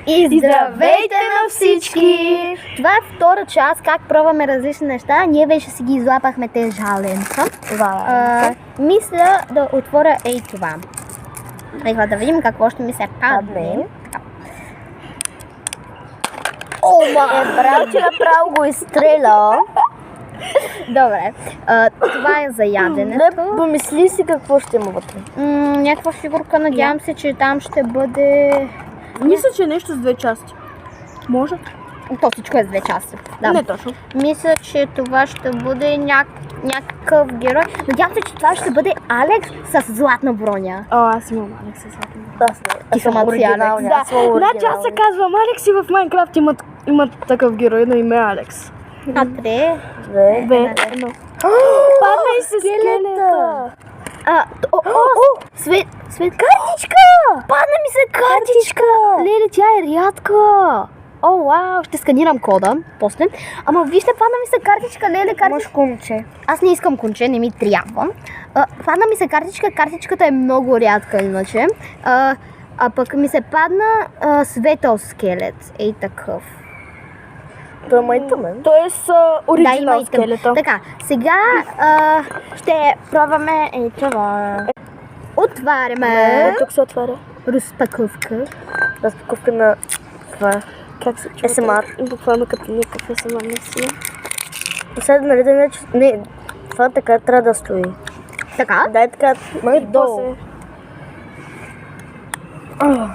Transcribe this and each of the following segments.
И здравейте на всички! Това е втора част, как пробваме различни неща. Ние вече си ги излапахме те жаленца. Мисля да отворя това. Нека да видим какво ще ми се падне. Брат, че направо го изстреля. Добре, това е за яденето. Помисли си какво ще има вътре. Някаква фигурка, надявам се, че там ще бъде... Мисля, че е нещо с две части. Може? То всичко е с две части. Да. Не точно. Мисля, че това ще бъде някакъв герой. Надявам се, че това ще бъде Алекс с златна броня. Аз имам Алекс с златна броня. Ти самата си Алекс. Да, значи аз се казвам Алекс и в Майнкрафт имат такъв герой на име Алекс. А две. Две. Едно. Падна и се скелета. Свет картичка! Падна ми се картичка! Леле, тя е рядка! О, вау, ще сканирам кода после. Ама вижте, падна ми се картичка, леле, картичка. Имаш кумче. Аз не искам конче, не ми трябва. Падна ми се картичка, картичката е много рядка иначе. А пък ми се падна светъл скелет. Ей такъв. Той има и тъмен. Той е с оригинал скелета. Така, сега ще пробваме това. Отваряме. Тук се отваря. Разпаковка. Разпаковка на това. Как се чува? SMR. Буквално като никакъв SMR не си. И сега нали да не, това така трябва да стои. Така? Дай така, май долу.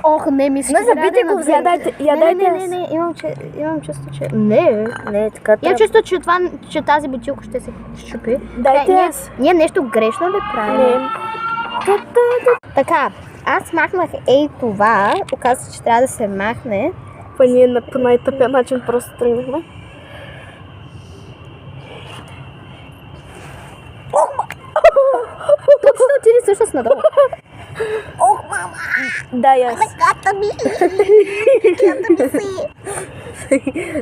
Ох, не мисля, Не забите го, ядайте. Не, имам чувство, че... Не, така имам трябва. чувство, че тази бутилка ще се щупи. Дайте аз. Ние нещо грешно ли правим? Не. Така, аз махнах това. Оказва се, че трябва да се махне. Па ние по най-тъпия начин просто тръгнахме. Тук ще отиде всъщност надолу. Ох, мама! Дай аз. Ръката ми! Ръката ми си!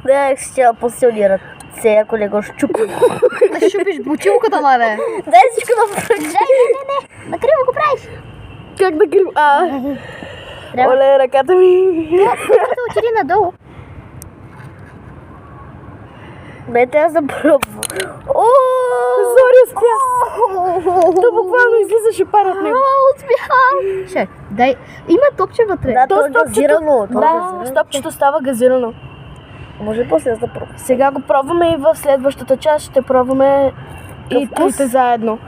Да, ще по-силни ръце, ако не го щупи. Да щупиш бутилката, мале! Дай всичко да правиш. Не! Накриво го правиш! Как да грим? Трябва Оле, ръката ми. да отиде надолу. Дайте аз да пробвам. Зори успя. То буквално излизаше пар от него. Успях! Ще, дай. Има топче вътре. Да, то е газирано. Да, стопчето става газирано. Може после да пробвам. Сега го пробваме и в следващата част ще пробваме и трите заедно.